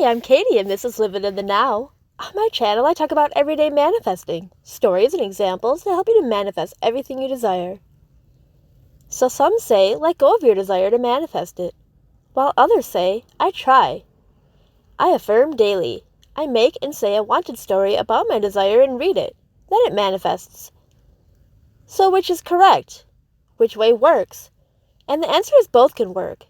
I'm Katie, and this is Living in the Now. On my channel, I talk about everyday manifesting, stories and examples to help you to manifest everything you desire. So some say, let go of your desire to manifest it, while others say, I try. I affirm daily. I make and say a wanted story about my desire and read it. Then it manifests. So which is correct? Which way works? And the answer is both can work.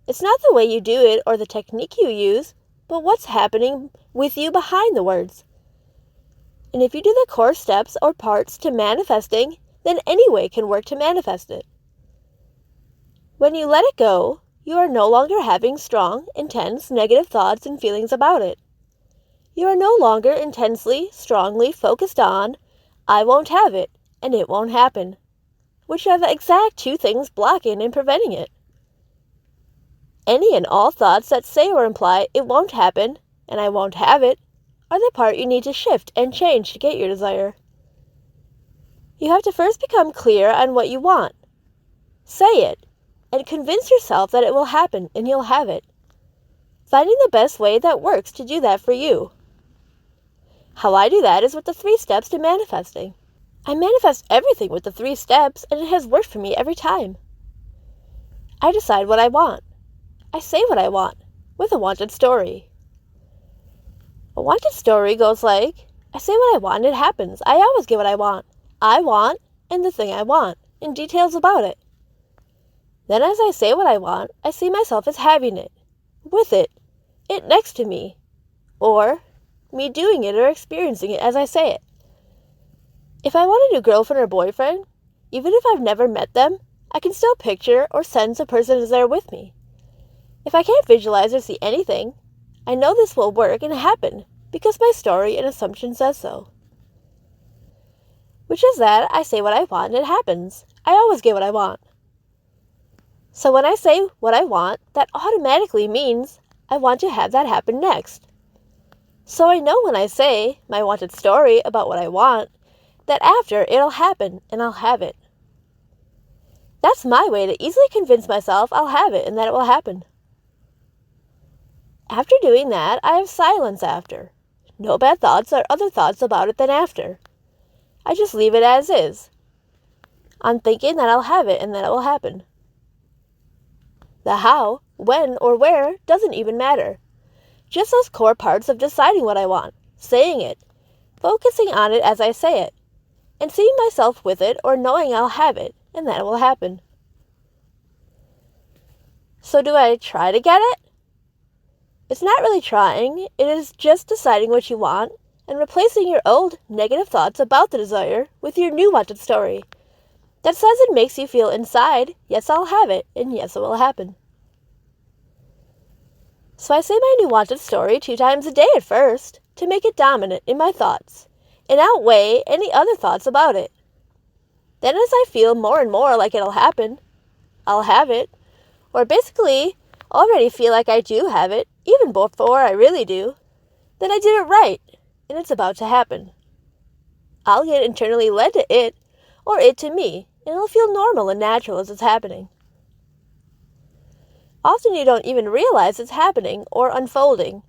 It's not the way you do it or the technique you use, but what's happening with you behind the words. And if you do the core steps or parts to manifesting, then any way can work to manifest it. When you let it go, you are no longer having strong, intense, negative thoughts and feelings about it. You are no longer intensely, strongly focused on, I won't have it, and it won't happen, which are the exact two things blocking and preventing it. Any and all thoughts that say or imply it won't happen, and I won't have it, are the part you need to shift and change to get your desire. You have to first become clear on what you want. Say it, and convince yourself that it will happen and you'll have it. Finding the best way that works to do that for you. How I do that is with the 3 steps to manifesting. I manifest everything with the 3 steps, and it has worked for me every time. I decide what I want. I say what I want, with a wanted story. A wanted story goes like, I say what I want and it happens. I always get what I want, and the thing I want, and details about it. Then as I say what I want, I see myself as having it, with it next to me, or me doing it or experiencing it as I say it. If I want a new girlfriend or boyfriend, even if I've never met them, I can still picture or sense a person is there with me. If I can't visualize or see anything, I know this will work and happen because my story and assumption says so. Which is that I say what I want and it happens. I always get what I want. So when I say what I want, that automatically means I want to have that happen next. So I know when I say my wanted story about what I want, that after it'll happen and I'll have it. That's my way to easily convince myself I'll have it and that it will happen. After doing that, I have silence after. No bad thoughts or other thoughts about it then after. I just leave it as is. I'm thinking that I'll have it and that it will happen. The how, when, or where doesn't even matter. Just those core parts of deciding what I want, saying it, focusing on it as I say it, and seeing myself with it or knowing I'll have it and that it will happen. So do I try to get it? It's not really trying, it is just deciding what you want and replacing your old negative thoughts about the desire with your new wanted story that says it makes you feel inside, yes, I'll have it, and yes, it will happen. So I say my new wanted story 2 times a day at first to make it dominant in my thoughts and outweigh any other thoughts about it. Then as I feel more and more like it'll happen, I'll have it, or basically already feel like I do have it, even before I really do, then I did it right, and it's about to happen. I'll get internally led to it, or it to me, and it'll feel normal and natural as it's happening. Often you don't even realize it's happening or unfolding,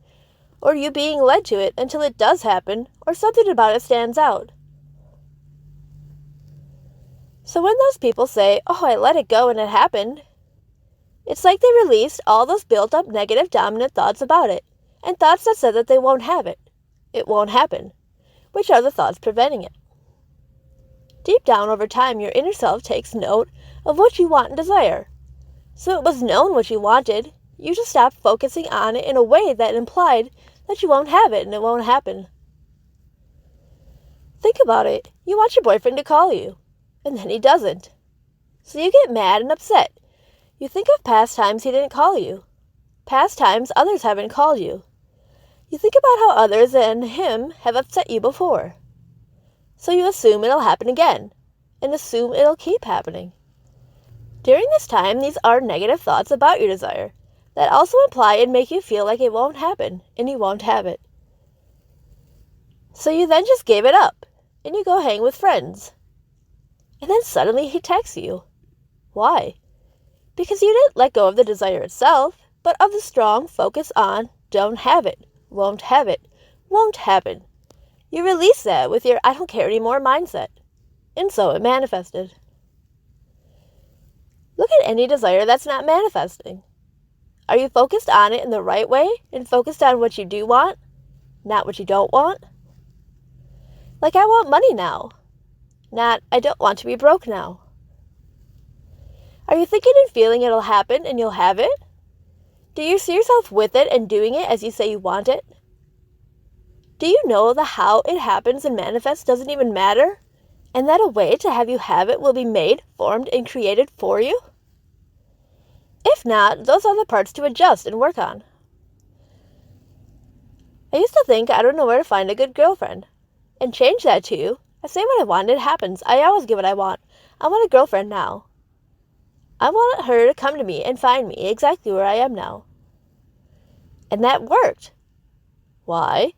or you being led to it until it does happen, or something about it stands out. So when those people say, oh, I let it go and it happened, it's like they released all those built-up negative dominant thoughts about it, and thoughts that said that they won't have it. It won't happen, which are the thoughts preventing it. Deep down over time, your inner self takes note of what you want and desire. So it was known what you wanted, you just stopped focusing on it in a way that implied that you won't have it and it won't happen. Think about it. You want your boyfriend to call you, and then he doesn't. So you get mad and upset. You think of past times he didn't call you, past times others haven't called you. You think about how others and him have upset you before. So you assume it'll happen again, and assume it'll keep happening. During this time, these are negative thoughts about your desire that also imply and make you feel like it won't happen, and you won't have it. So you then just gave it up, and you go hang with friends. And then suddenly he texts you. Why? Because you didn't let go of the desire itself, but of the strong focus on don't have it, won't have it, won't happen. You release that with your I don't care anymore mindset. And so it manifested. Look at any desire that's not manifesting. Are you focused on it in the right way and focused on what you do want, not what you don't want? Like, I want money now, not I don't want to be broke now. Are you thinking and feeling it'll happen and you'll have it? Do you see yourself with it and doing it as you say you want it? Do you know the how it happens and manifests doesn't even matter? And that a way to have you have it will be made, formed, and created for you? If not, those are the parts to adjust and work on. I used to think I don't know where to find a good girlfriend. And change that to, I say what I want and it happens. I always get what I want. I want a girlfriend now. I want her to come to me and find me exactly where I am now. And that worked. Why?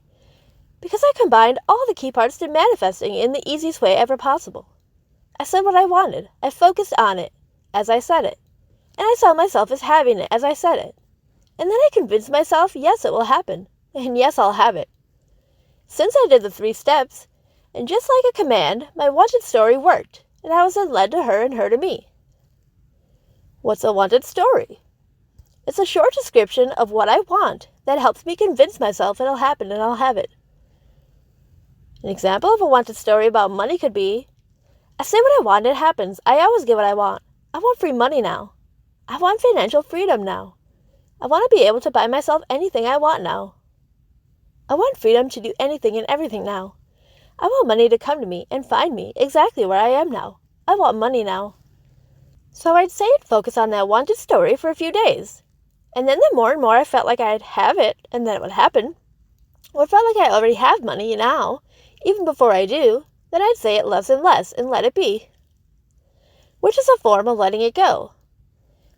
Because I combined all the key parts to manifesting in the easiest way ever possible. I said what I wanted. I focused on it as I said it. And I saw myself as having it as I said it. And then I convinced myself, yes, it will happen. And yes, I'll have it. Since I did the 3 steps, and just like a command, my wanted story worked. And I was then led to her and her to me. What's a wanted story? It's a short description of what I want that helps me convince myself it'll happen and I'll have it. An example of a wanted story about money could be, I say what I want, it happens. I always get what I want. I want free money now. I want financial freedom now. I want to be able to buy myself anything I want now. I want freedom to do anything and everything now. I want money to come to me and find me exactly where I am now. I want money now. So I'd say and focus on that wanted story for a few days. And then the more and more I felt like I'd have it and then it would happen, or felt like I already have money now, even before I do, then I'd say it less and less and let it be. Which is a form of letting it go.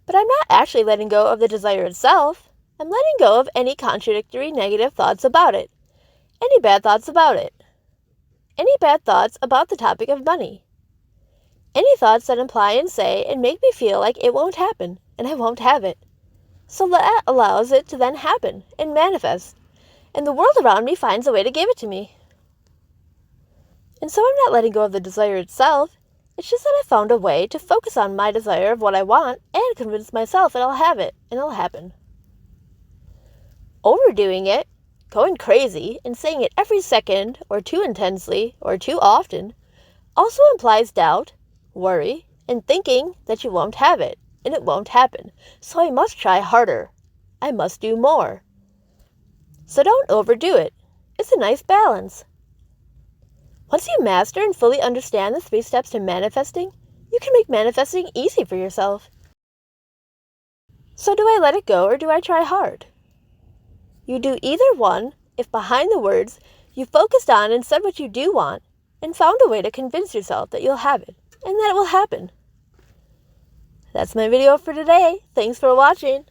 But I'm not actually letting go of the desire itself. I'm letting go of any contradictory negative thoughts about it. Any bad thoughts about it. Any bad thoughts about the topic of money. Any thoughts that imply and say and make me feel like it won't happen and I won't have it. So that allows it to then happen and manifest. And the world around me finds a way to give it to me. And so I'm not letting go of the desire itself. It's just that I found a way to focus on my desire of what I want and convince myself that I'll have it and it'll happen. Overdoing it, going crazy, and saying it every second or too intensely or too often also implies doubt, worry, and thinking that you won't have it and it won't happen. So I must try harder. I must do more. So don't overdo it. It's a nice balance. Once you master and fully understand the 3 steps to manifesting, you can make manifesting easy for yourself. So do I let it go or do I try hard? You do either one if behind the words you focused on and said what you do want and found a way to convince yourself that you'll have it and that it will happen. That's my video for today. Thanks for watching.